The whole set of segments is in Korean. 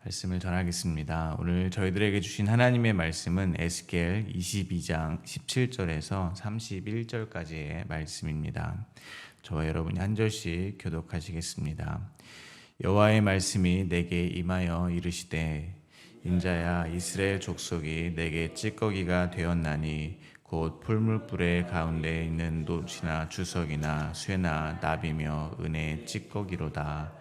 말씀을 전하겠습니다. 오늘 저희들에게 주신 하나님의 말씀은 에스겔 22장 17절에서 31절까지의 말씀입니다. 저와 여러분이 한 절씩 교독하시겠습니다. 여호와의 말씀이 내게 임하여 이르시되 인자야, 이스라엘 족속이 내게 찌꺼기가 되었나니 곧 풀물불의 가운데 있는 놋이나 주석이나 쇠나 납이며 은혜의 찌꺼기로다.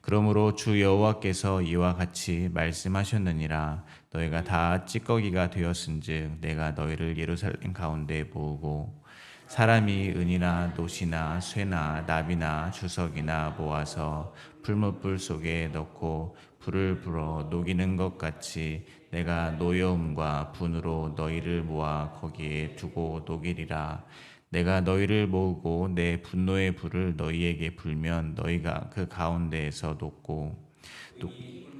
그러므로 주 여호와께서 이와 같이 말씀하셨느니라. 너희가 다 찌꺼기가 되었은즉 내가 너희를 예루살렘 가운데 모으고 사람이 은이나 놋이나 쇠나 납이나 주석이나 모아서 풀무불 속에 넣고 불을 불어 녹이는 것 같이 내가 노여움과 분으로 너희를 모아 거기에 두고 녹이리라. 내가 너희를 모으고 내 분노의 불을 너희에게 불면 너희가 그 가운데에서 녹고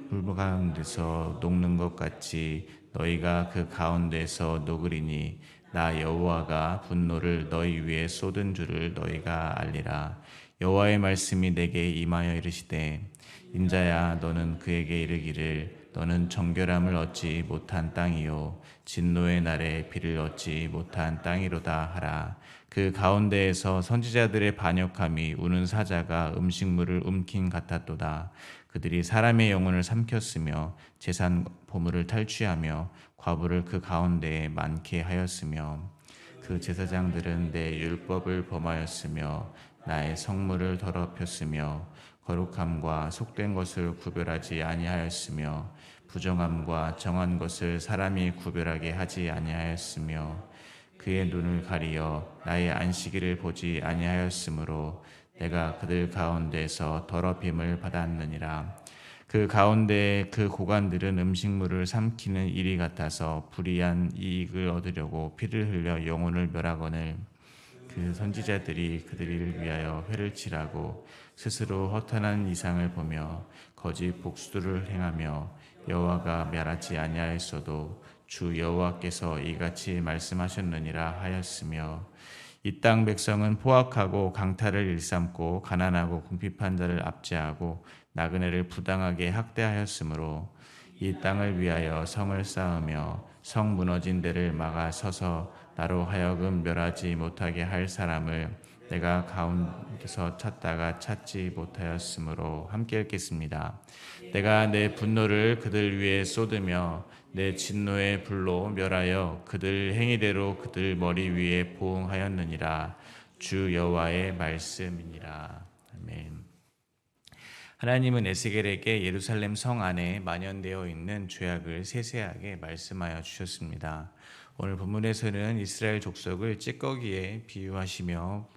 불 가운데서 녹는 것 같이 너희가 그 가운데서 녹으리니 나 여호와가 분노를 너희 위에 쏟은 줄을 너희가 알리라. 여호와의 말씀이 내게 임하여 이르시되 인자야, 너는 그에게 이르기를 너는 정결함을 얻지 못한 땅이요 진노의 날에 비를 얻지 못한 땅이로다 하라. 그 가운데에서 선지자들의 반역함이 우는 사자가 음식물을 움킨 같았도다. 그들이 사람의 영혼을 삼켰으며 재산 보물을 탈취하며 과부를 그 가운데에 많게 하였으며 그 제사장들은 내 율법을 범하였으며 나의 성물을 더럽혔으며 거룩함과 속된 것을 구별하지 아니하였으며 부정함과 정한 것을 사람이 구별하게 하지 아니하였으며 그의 눈을 가리어 나의 안식일을 보지 아니하였으므로 내가 그들 가운데서 더럽힘을 받았느니라. 그 가운데 그 고관들은 음식물을 삼키는 일이 같아서 불의한 이익을 얻으려고 피를 흘려 영혼을 멸하거늘 그 선지자들이 그들을 위하여 회를 치라고 스스로 허탄한 이상을 보며 거짓 복수를 행하며 여호와가 멸하지 아니하였어도 주 여호와께서 이같이 말씀하셨느니라 하였으며 이 땅 백성은 포악하고 강탈을 일삼고 가난하고 궁핍한 자를 압제하고 나그네를 부당하게 학대하였으므로 이 땅을 위하여 성을 쌓으며 성 무너진 데를 막아 서서 나로 하여금 멸하지 못하게 할 사람을 내가 가운데서 찾다가 찾지 못하였으므로 함께 읽겠습니다. 내가 내 분노를 그들 위에 쏟으며 내 진노의 불로 멸하여 그들 행위대로 그들 머리 위에 보응하였느니라. 주 여호와의 말씀이니라. 아멘. 하나님은 에스겔에게 예루살렘 성 안에 만연되어 있는 죄악을 세세하게 말씀하여 주셨습니다. 오늘 본문에서는 이스라엘 족속을 찌꺼기에 비유하시며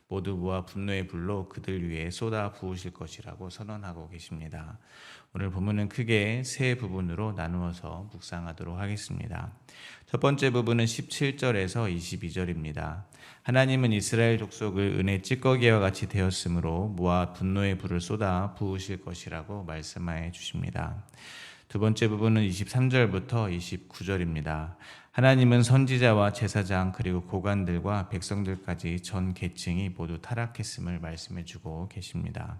모두 모아 분노의 불로 그들 위에 쏟아 부으실 것이라고 선언하고 계십니다. 오늘 본문은 크게 세 부분으로 나누어서 묵상하도록 하겠습니다. 첫 번째 부분은 17절에서 22절입니다. 하나님은 이스라엘 족속을 은혜 찌꺼기와 같이 되었으므로 모아 분노의 불을 쏟아 부으실 것이라고 말씀해 주십니다. 두 번째 부분은 23절부터 29절입니다. 하나님은 선지자와 제사장 그리고 고관들과 백성들까지 전 계층이 모두 타락했음을 말씀해 주고 계십니다.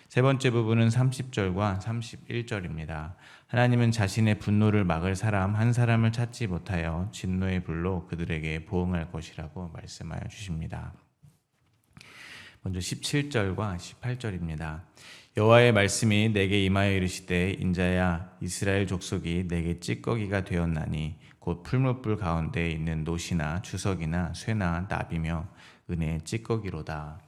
세 번째 부분은 30절과 31절입니다. 하나님은 자신의 분노를 막을 사람 한 사람을 찾지 못하여 진노의 불로 그들에게 보응할 것이라고 말씀하여 주십니다. 먼저 17절과 18절입니다. 여호와의 말씀이 내게 임하여 이르시되 인자야, 이스라엘 족속이 내게 찌꺼기가 되었나니 곧 풀무불 가운데 있는 놋이나 주석이나 쇠나 납이며 은혜의 찌꺼기로다.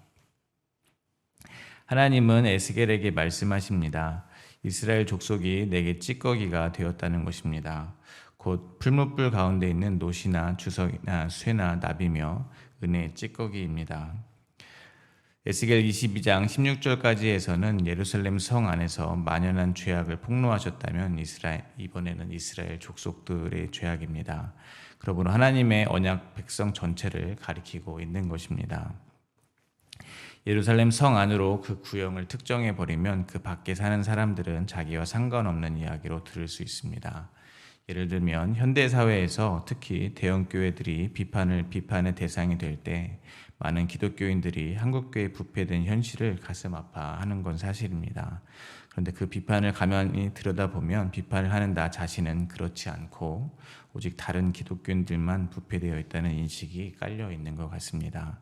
하나님은 에스겔에게 말씀하십니다. 이스라엘 족속이 내게 찌꺼기가 되었다는 것입니다. 곧 풀무불 가운데 있는 놋이나 주석이나 쇠나 납이며 은혜의 찌꺼기입니다. 에스겔 22장 16절까지에서는 예루살렘 성 안에서 만연한 죄악을 폭로하셨다면 이번에는 이스라엘 족속들의 죄악입니다. 그러므로 하나님의 언약 백성 전체를 가리키고 있는 것입니다. 예루살렘 성 안으로 그 구역을 특정해 버리면 그 밖에 사는 사람들은 자기와 상관없는 이야기로 들을 수 있습니다. 예를 들면 현대 사회에서 특히 대형 교회들이 비판의 대상이 될 때 많은 기독교인들이 한국교회 부패된 현실을 가슴 아파하는 건 사실입니다. 그런데 그 비판을 가만히 들여다보면 비판을 하는 나 자신은 그렇지 않고 오직 다른 기독교인들만 부패되어 있다는 인식이 깔려 있는 것 같습니다.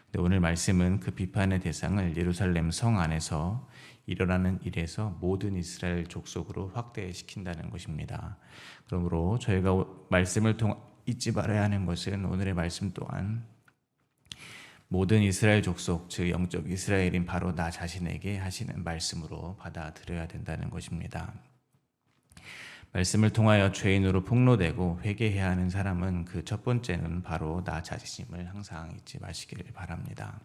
근데 오늘 말씀은 그 비판의 대상을 예루살렘 성 안에서 일어나는 일에서 모든 이스라엘 족속으로 확대시킨다는 것입니다. 그러므로 저희가 말씀을 통해 잊지 말아야 하는 것은 오늘의 말씀 또한 모든 이스라엘 족속, 즉 영적 이스라엘인 바로 나 자신에게 하시는 말씀으로 받아들여야 된다는 것입니다. 말씀을 통하여 죄인으로 폭로되고 회개해야 하는 사람은 그 첫 번째는 바로 나 자신임을 항상 잊지 마시기를 바랍니다.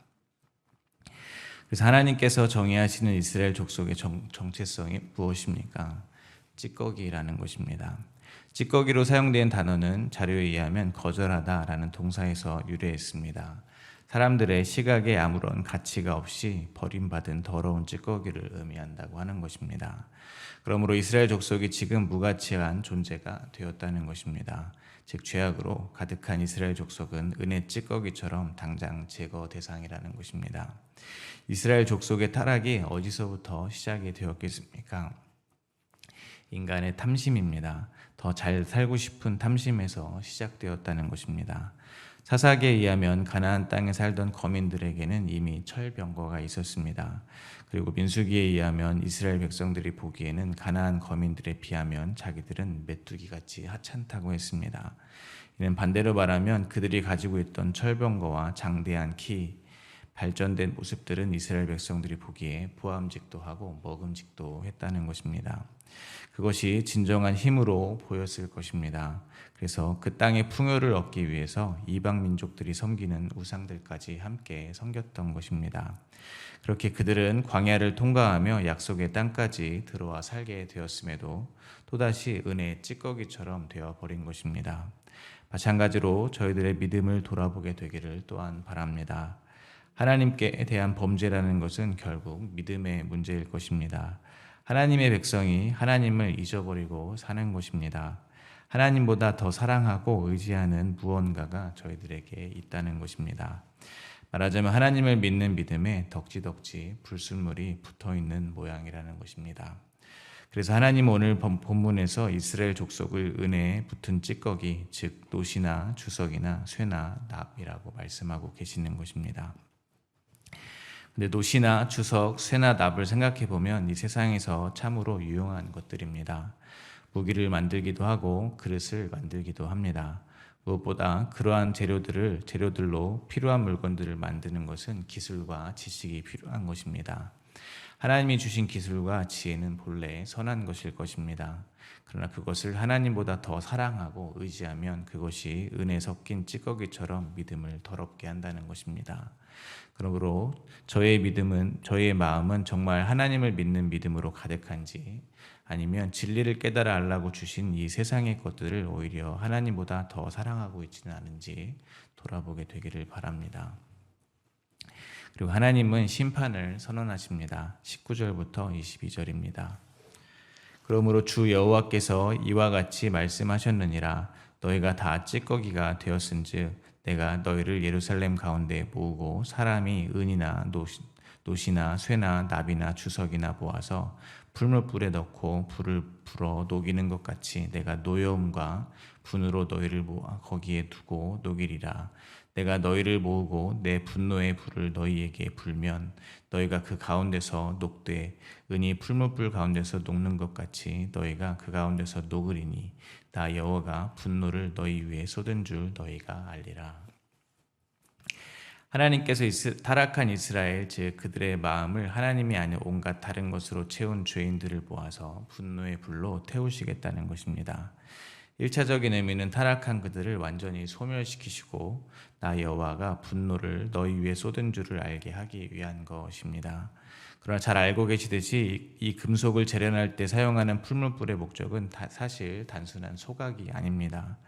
그래서 하나님께서 정의하시는 이스라엘 족속의 정체성이 무엇입니까? 찌꺼기라는 것입니다. 찌꺼기로 사용된 단어는 자료에 의하면 거절하다라는 동사에서 유래했습니다. 사람들의 시각에 아무런 가치가 없이 버림받은 더러운 찌꺼기를 의미한다고 하는 것입니다. 그러므로 이스라엘 족속이 지금 무가치한 존재가 되었다는 것입니다. 즉 죄악으로 가득한 이스라엘 족속은 은혜 찌꺼기처럼 당장 제거 대상이라는 것입니다. 이스라엘 족속의 타락이 어디서부터 시작이 되었겠습니까? 인간의 탐심입니다. 더 잘 살고 싶은 탐심에서 시작되었다는 것입니다. 사사기에 의하면 가나안 땅에 살던 거민들에게는 이미 철병거가 있었습니다. 그리고 민수기에 의하면 이스라엘 백성들이 보기에는 가나안 거민들에 비하면 자기들은 메뚜기같이 하찮다고 했습니다. 이는 반대로 말하면 그들이 가지고 있던 철병거와 장대한 키, 발전된 모습들은 이스라엘 백성들이 보기에 보암직도 하고 먹음직도 했다는 것입니다. 그것이 진정한 힘으로 보였을 것입니다. 그래서 그 땅의 풍요를 얻기 위해서 이방 민족들이 섬기는 우상들까지 함께 섬겼던 것입니다. 그렇게 그들은 광야를 통과하며 약속의 땅까지 들어와 살게 되었음에도 또다시 은혜의 찌꺼기처럼 되어버린 것입니다. 마찬가지로 저희들의 믿음을 돌아보게 되기를 또한 바랍니다. 하나님께 대한 범죄라는 것은 결국 믿음의 문제일 것입니다. 하나님의 백성이 하나님을 잊어버리고 사는 것입니다. 하나님보다 더 사랑하고 의지하는 무언가가 저희들에게 있다는 것입니다. 말하자면 하나님을 믿는 믿음에 덕지덕지 불순물이 붙어있는 모양이라는 것입니다. 그래서 하나님은 오늘 본문에서 이스라엘 족속을 은혜에 붙은 찌꺼기, 즉 노시나 주석이나 쇠나 납이라고 말씀하고 계시는 것입니다. 근데 노시나 주석, 쇠나 납을 생각해 보면 이 세상에서 참으로 유용한 것들입니다. 무기를 만들기도 하고 그릇을 만들기도 합니다. 무엇보다 그러한 재료들로 필요한 물건들을 만드는 것은 기술과 지식이 필요한 것입니다. 하나님이 주신 기술과 지혜는 본래 선한 것일 것입니다. 그러나 그것을 하나님보다 더 사랑하고 의지하면 그것이 은혜 섞인 찌꺼기처럼 믿음을 더럽게 한다는 것입니다. 그러므로 저의 마음은 정말 하나님을 믿는 믿음으로 가득한지 아니면 진리를 깨달아 알라고 주신 이 세상의 것들을 오히려 하나님보다 더 사랑하고 있지는 않은지 돌아보게 되기를 바랍니다. 그리고 하나님은 심판을 선언하십니다. 19절부터 22절입니다. 그러므로 주 여호와께서 이와 같이 말씀하셨느니라. 너희가 다 찌꺼기가 되었은즉 내가 너희를 예루살렘 가운데 모으고 사람이 은이나 노시나 쇠나 납이나 주석이나 모아서 풀무불에 넣고 불을 불어 녹이는 것 같이 내가 노여움과 분으로 너희를 모아 거기에 두고 녹이리라. 내가 너희를 모으고 내 분노의 불을 너희에게 불면 너희가 그 가운데서 녹되 은이 풀무불 가운데서 녹는 것 같이 너희가 그 가운데서 녹으리니 나 여호와가 분노를 너희 위에 쏟은 줄 너희가 알리라. 하나님께서 타락한 이스라엘, 즉 그들의 마음을 하나님이 아닌 온갖 다른 것으로 채운 죄인들을 모아서 분노의 불로 태우시겠다는 것입니다. 1차적인 의미는 타락한 그들을 완전히 소멸시키시고 나 여호와가 분노를 너희 위에 쏟은 줄을 알게 하기 위한 것입니다. 그러나 잘 알고 계시듯이 이 금속을 재련할 때 사용하는 풀무불의 목적은 사실 단순한 소각이 아닙니다.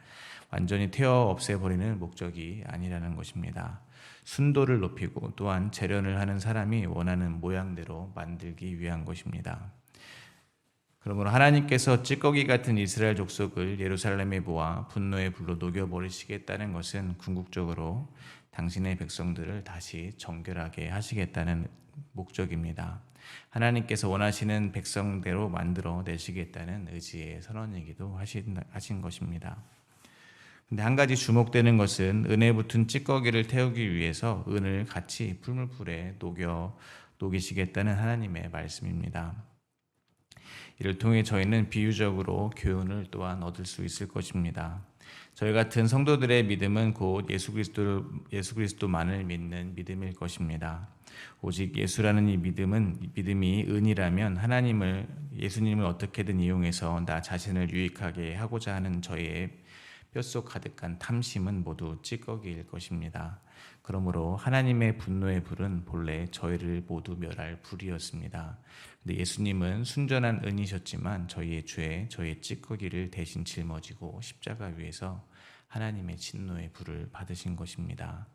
완전히 태워 없애버리는 목적이 아니라는 것입니다. 순도를 높이고 또한 재련을 하는 사람이 원하는 모양대로 만들기 위한 것입니다. 그러므로 하나님께서 찌꺼기 같은 이스라엘 족속을 예루살렘에 모아 분노의 불로 녹여버리시겠다는 것은 궁극적으로 당신의 백성들을 다시 정결하게 하시겠다는 목적입니다. 하나님께서 원하시는 백성대로 만들어 내시겠다는 의지의 선언이기도 하신 것입니다. 근데 한 가지 주목되는 것은 은에 붙은 찌꺼기를 태우기 위해서 은을 같이 풀물불에 녹이시겠다는 하나님의 말씀입니다. 이를 통해 저희는 비유적으로 교훈을 또한 얻을 수 있을 것입니다. 저희 같은 성도들의 믿음은 곧 예수 그리스도만을 믿는 믿음일 것입니다. 오직 예수라는 이 믿음이 은이라면 예수님을 어떻게든 이용해서 나 자신을 유익하게 하고자 하는 저희의 뼛속 가득한 탐심은 모두 찌꺼기일 것입니다. 그러므로 하나님의 분노의 불은 본래 저희를 모두 멸할 불이었습니다. 근데 예수님은 순전한 은이셨지만 저희의 죄, 저희의 찌꺼기를 대신 짊어지고 십자가 위에서 하나님의 진노의 불을 받으신 것입니다.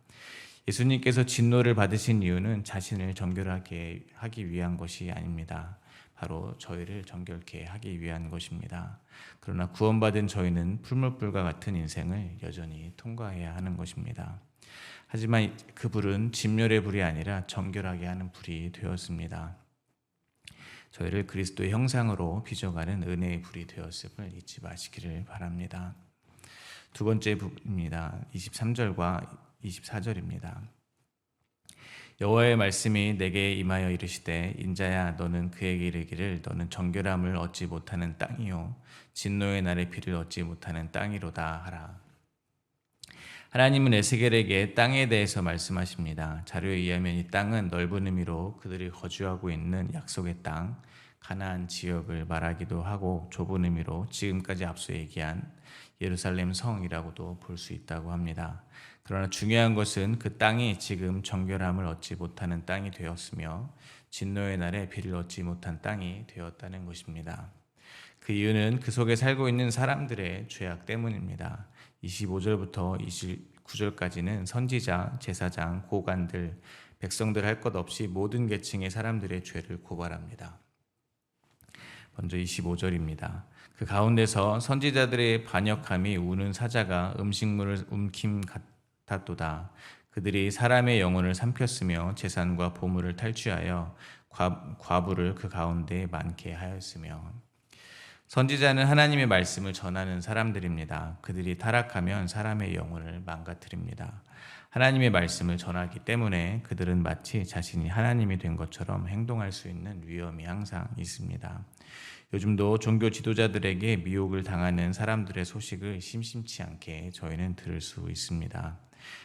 예수님께서 진노를 받으신 이유는 자신을 정결하게 하기 위한 것이 아닙니다. 바로 저희를 정결케 하기 위한 것입니다. 그러나 구원받은 저희는 풀물불과 같은 인생을 여전히 통과해야 하는 것입니다. 하지만 그 불은 진멸의 불이 아니라 정결하게 하는 불이 되었습니다. 저희를 그리스도의 형상으로 빚어가는 은혜의 불이 되었음을 잊지 마시기를 바랍니다. 두 번째 부분입니다. 23절과 24절입니다. 여호와의 말씀이 내게 임하여 이르시되 인자야 너는 그에게 이르기를 너는 정결함을 얻지 못하는 땅이요 진노의 날에 비를 얻지 못하는 땅이로다 하라. 하나님은 에스겔에게 땅에 대해서 말씀하십니다. 자료에 의하면 이 땅은 넓은 의미로 그들이 거주하고 있는 약속의 땅 가나안 지역을 말하기도 하고 좁은 의미로 지금까지 앞서 얘기한 예루살렘 성이라고도 볼 수 있다고 합니다. 그러나 중요한 것은 그 땅이 지금 정결함을 얻지 못하는 땅이 되었으며 진노의 날에 비를 얻지 못한 땅이 되었다는 것입니다. 그 이유는 그 속에 살고 있는 사람들의 죄악 때문입니다. 25절부터 29절까지는 선지자, 제사장, 고관들, 백성들 할 것 없이 모든 계층의 사람들의 죄를 고발합니다. 먼저 25절입니다. 그 가운데서 선지자들의 반역함이 우는 사자가 음식물을 움킴 같았도다. 그들이 사람의 영혼을 삼켰으며 재산과 보물을 탈취하여 과부를 그 가운데 많게 하였으며. 선지자는 하나님의 말씀을 전하는 사람들입니다. 그들이 타락하면 사람의 영혼을 망가뜨립니다. 하나님의 말씀을 전하기 때문에 그들은 마치 자신이 하나님이 된 것처럼 행동할 수 있는 위험이 항상 있습니다. 요즘도 종교 지도자들에게 미혹을 당하는 사람들의 소식을 심심치 않게 저희는 들을 수 있습니다.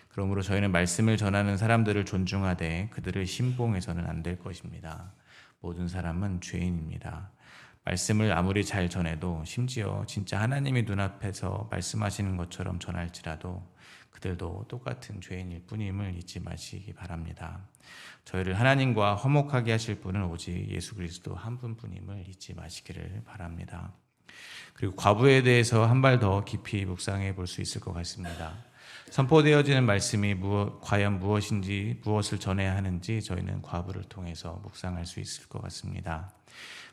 그러므로 저희는 말씀을 전하는 사람들을 존중하되 그들을 신봉해서는 안 될 것입니다. 모든 사람은 죄인입니다. 말씀을 아무리 잘 전해도 심지어 진짜 하나님이 눈앞에서 말씀하시는 것처럼 전할지라도 그들도 똑같은 죄인일 뿐임을 잊지 마시기 바랍니다. 저희를 하나님과 화목하게 하실 분은 오직 예수 그리스도 한 분뿐임을 잊지 마시기를 바랍니다. 그리고 과부에 대해서 한 발 더 깊이 묵상해 볼 수 있을 것 같습니다. 선포되어지는 말씀이 과연 무엇을 전해야 하는지 저희는 과부를 통해서 묵상할 수 있을 것 같습니다.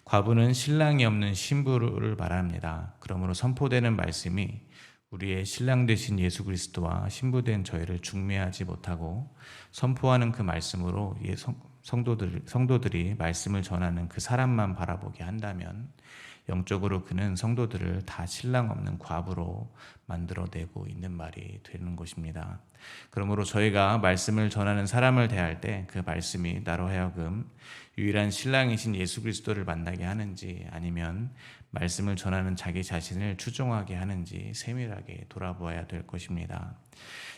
과부는 신랑이 없는 신부를 말합니다. 그러므로 선포되는 말씀이 우리의 신랑 되신 예수 그리스도와 신부된 저희를 중매하지 못하고 선포하는 그 말씀으로 성도들이 말씀을 전하는 그 사람만 바라보게 한다면 영적으로 그는 성도들을 다 신랑 없는 과부로 만들어내고 있는 말이 되는 것입니다. 그러므로 저희가 말씀을 전하는 사람을 대할 때 그 말씀이 나로 하여금 유일한 신랑이신 예수 그리스도를 만나게 하는지 아니면 말씀을 전하는 자기 자신을 추종하게 하는지 세밀하게 돌아보아야 될 것입니다.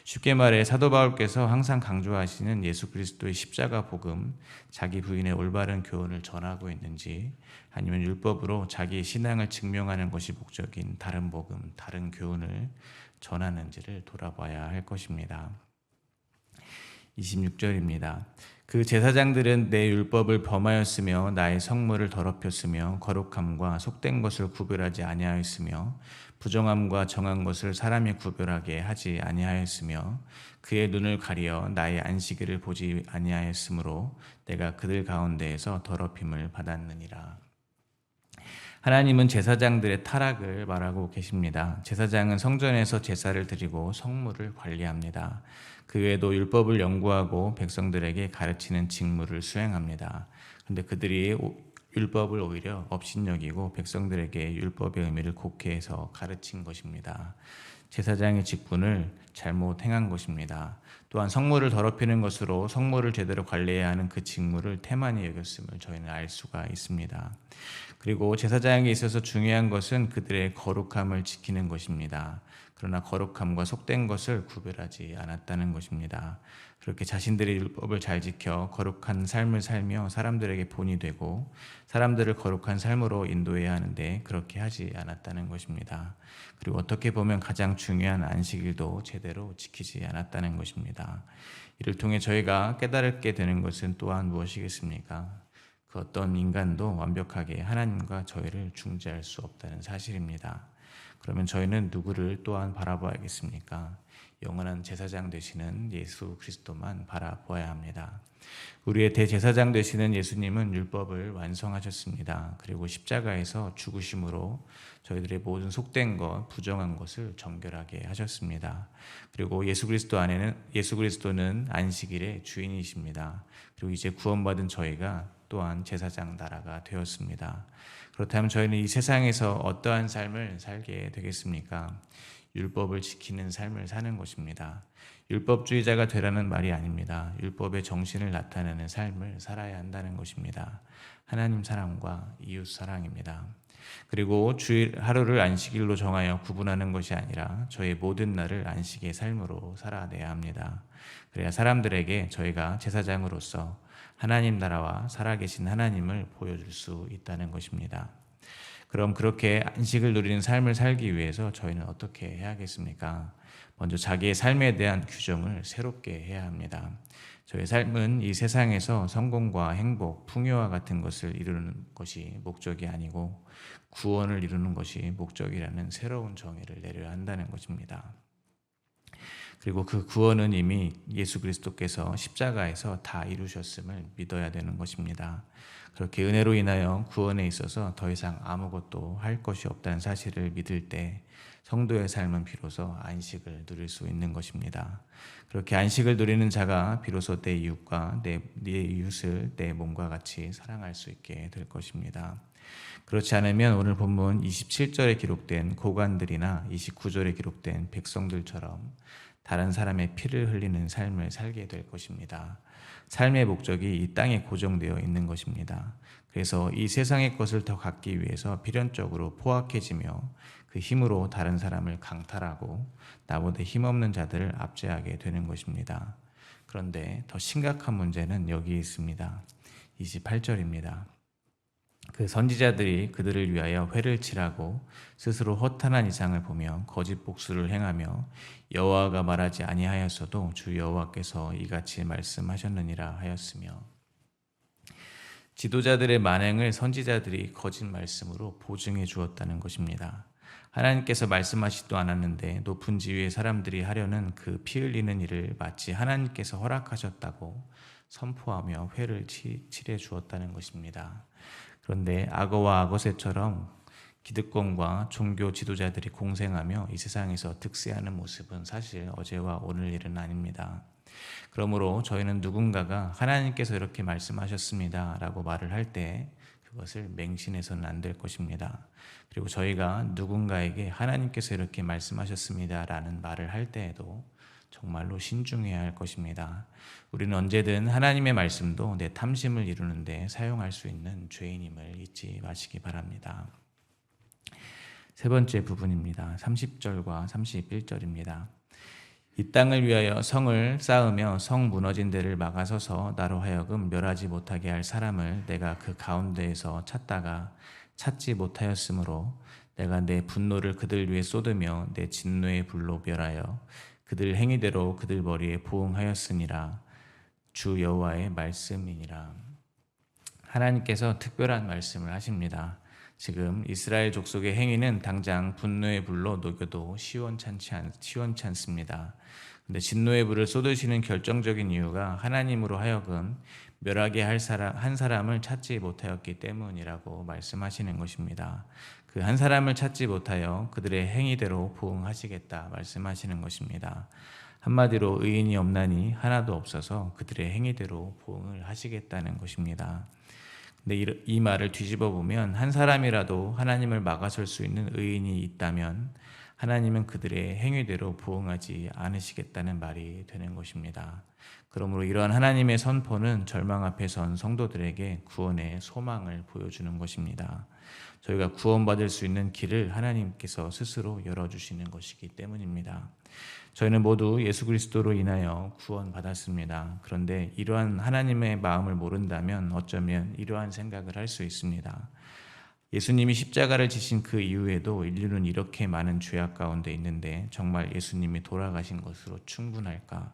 쉽게 말해 사도 바울께서 항상 강조하시는 예수 그리스도의 십자가 복음, 자기 부인의 올바른 교훈을 전하고 있는지 아니면 율법으로 자기의 신앙을 증명하는 것이 목적인 다른 복음, 다른 교훈을 전하는지를 돌아봐야 할 것입니다. 26절입니다. 그 제사장들은 내 율법을 범하였으며 나의 성물을 더럽혔으며 거룩함과 속된 것을 구별하지 아니하였으며 부정함과 정한 것을 사람이 구별하게 하지 아니하였으며 그의 눈을 가리어 나의 안식일을 보지 아니하였으므로 내가 그들 가운데에서 더럽힘을 받았느니라. 하나님은 제사장들의 타락을 말하고 계십니다. 제사장은 성전에서 제사를 드리고 성물을 관리합니다. 그 외에도 율법을 연구하고 백성들에게 가르치는 직무를 수행합니다. 그런데 그들이 율법을 오히려 업신여기고 백성들에게 율법의 의미를 곡해해서 가르친 것입니다. 제사장의 직분을 잘못 행한 것입니다. 또한 성물을 더럽히는 것으로 성물을 제대로 관리해야 하는 그 직무를 태만히 여겼음을 저희는 알 수가 있습니다. 그리고 제사장에게 있어서 중요한 것은 그들의 거룩함을 지키는 것입니다. 그러나 거룩함과 속된 것을 구별하지 않았다는 것입니다. 그렇게 자신들의 율법을 잘 지켜 거룩한 삶을 살며 사람들에게 본이 되고 사람들을 거룩한 삶으로 인도해야 하는데 그렇게 하지 않았다는 것입니다. 그리고 어떻게 보면 가장 중요한 안식일도 제대로 지키지 않았다는 것입니다. 이를 통해 저희가 깨달게 되는 것은 또한 무엇이겠습니까? 그 어떤 인간도 완벽하게 하나님과 저희를 중재할 수 없다는 사실입니다. 그러면 저희는 누구를 또한 바라봐야겠습니까? 영원한 제사장 되시는 예수 그리스도만 바라보아야 합니다. 우리의 대제사장 되시는 예수님은 율법을 완성하셨습니다. 그리고 십자가에서 죽으심으로 저희들의 모든 속된 것, 부정한 것을 정결하게 하셨습니다. 그리고 예수 그리스도는 안식일의 주인이십니다. 그리고 이제 구원받은 저희가 또한 제사장 나라가 되었습니다. 그렇다면 저희는 이 세상에서 어떠한 삶을 살게 되겠습니까? 율법을 지키는 삶을 사는 것입니다. 율법주의자가 되라는 말이 아닙니다. 율법의 정신을 나타내는 삶을 살아야 한다는 것입니다. 하나님 사랑과 이웃 사랑입니다. 그리고 주일 하루를 안식일로 정하여 구분하는 것이 아니라 저의 모든 날을 안식의 삶으로 살아내야 합니다. 그래야 사람들에게 저희가 제사장으로서 하나님 나라와 살아계신 하나님을 보여줄 수 있다는 것입니다. 그럼 그렇게 안식을 누리는 삶을 살기 위해서 저희는 어떻게 해야겠습니까? 먼저 자기의 삶에 대한 규정을 새롭게 해야 합니다. 저의 삶은 이 세상에서 성공과 행복, 풍요와 같은 것을 이루는 것이 목적이 아니고 구원을 이루는 것이 목적이라는 새로운 정의를 내려야 한다는 것입니다. 그리고 그 구원은 이미 예수 그리스도께서 십자가에서 다 이루셨음을 믿어야 되는 것입니다. 그렇게 은혜로 인하여 구원에 있어서 더 이상 아무것도 할 것이 없다는 사실을 믿을 때 성도의 삶은 비로소 안식을 누릴 수 있는 것입니다. 그렇게 안식을 누리는 자가 비로소 내 이웃과 내 이웃을 내 몸과 같이 사랑할 수 있게 될 것입니다. 그렇지 않으면 오늘 본문 27절에 기록된 고관들이나 29절에 기록된 백성들처럼 다른 사람의 피를 흘리는 삶을 살게 될 것입니다. 삶의 목적이 이 땅에 고정되어 있는 것입니다. 그래서 이 세상의 것을 더 갖기 위해서 필연적으로 포악해지며 그 힘으로 다른 사람을 강탈하고 나보다 힘없는 자들을 압제하게 되는 것입니다. 그런데 더 심각한 문제는 여기 있습니다. 28절입니다. 그 선지자들이 그들을 위하여 회를 칠하고 스스로 허탄한 이상을 보며 거짓 복수를 행하며 여호와가 말하지 아니하였어도 주 여호와께서 이같이 말씀하셨느니라 하였으며, 지도자들의 만행을 선지자들이 거짓 말씀으로 보증해 주었다는 것입니다. 하나님께서 말씀하시지도 않았는데 높은 지위의 사람들이 하려는 그 피 흘리는 일을 마치 하나님께서 허락하셨다고 선포하며 회를 칠해 주었다는 것입니다. 그런데 악어와 악어새처럼 기득권과 종교 지도자들이 공생하며 이 세상에서 득세하는 모습은 사실 어제와 오늘 일은 아닙니다. 그러므로 저희는 누군가가 하나님께서 이렇게 말씀하셨습니다 라고 말을 할 때 그것을 맹신해서는 안 될 것입니다. 그리고 저희가 누군가에게 하나님께서 이렇게 말씀하셨습니다 라는 말을 할 때에도 정말로 신중해야 할 것입니다. 우리는 언제든 하나님의 말씀도 내 탐심을 이루는데 사용할 수 있는 죄인임을 잊지 마시기 바랍니다. 세 번째 부분입니다. 30절과 31절입니다. 이 땅을 위하여 성을 쌓으며 성 무너진 데를 막아서서 나로 하여금 멸하지 못하게 할 사람을 내가 그 가운데에서 찾다가 찾지 못하였으므로 내가 내 분노를 그들 위에 쏟으며 내 진노의 불로 멸하여 그들 행위대로 그들 머리에 부응하였으니라. 주 여호와의 말씀이니라. 하나님께서 특별한 말씀을 하십니다. 지금 이스라엘 족속의 행위는 당장 분노의 불로 녹여도 시원찮지 않습니다. 근데 진노의 불을 쏟으시는 결정적인 이유가 하나님으로 하여금 멸하게 할 한 사람을 찾지 못하였기 때문이라고 말씀하시는 것입니다. 그 한 사람을 찾지 못하여 그들의 행위대로 보응하시겠다 말씀하시는 것입니다. 한마디로 의인이 없나니 하나도 없어서 그들의 행위대로 보응을 하시겠다는 것입니다. 근데 이 말을 뒤집어 보면 한 사람이라도 하나님을 막아설 수 있는 의인이 있다면 하나님은 그들의 행위대로 보응하지 않으시겠다는 말이 되는 것입니다. 그러므로 이러한 하나님의 선포는 절망 앞에 선 성도들에게 구원의 소망을 보여주는 것입니다. 저희가 구원받을 수 있는 길을 하나님께서 스스로 열어주시는 것이기 때문입니다. 저희는 모두 예수 그리스도로 인하여 구원받았습니다. 그런데 이러한 하나님의 마음을 모른다면 어쩌면 이러한 생각을 할 수 있습니다. 예수님이 십자가를 지신 그 이후에도 인류는 이렇게 많은 죄악 가운데 있는데 정말 예수님이 돌아가신 것으로 충분할까?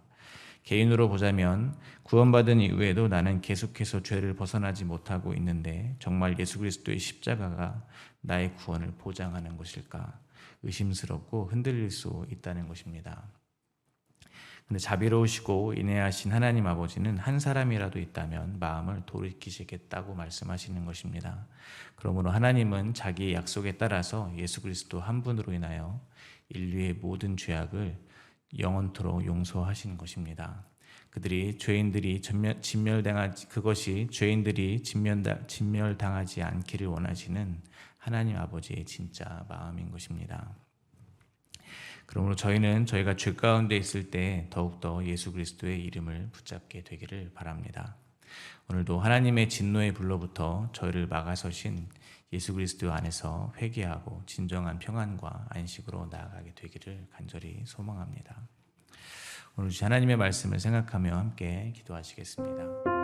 개인으로 보자면 구원받은 이후에도 나는 계속해서 죄를 벗어나지 못하고 있는데 정말 예수 그리스도의 십자가가 나의 구원을 보장하는 것일까? 의심스럽고 흔들릴 수 있다는 것입니다. 근데 자비로우시고 인애하신 하나님 아버지는 한 사람이라도 있다면 마음을 돌이키시겠다고 말씀하시는 것입니다. 그러므로 하나님은 자기의 약속에 따라서 예수 그리스도 한 분으로 인하여 인류의 모든 죄악을 영원토록 용서하신 것입니다. 죄인들이 진멸당하지 않기를 원하시는 하나님 아버지의 진짜 마음인 것입니다. 그러므로 저희는 저희가 죄 가운데 있을 때 더욱더 예수 그리스도의 이름을 붙잡게 되기를 바랍니다. 오늘도 하나님의 진노의 불로부터 저희를 막아서신 예수 그리스도 안에서 회개하고 진정한 평안과 안식으로 나아가게 되기를 간절히 소망합니다. 오늘 주신 하나님의 말씀을 생각하며 함께 기도하시겠습니다.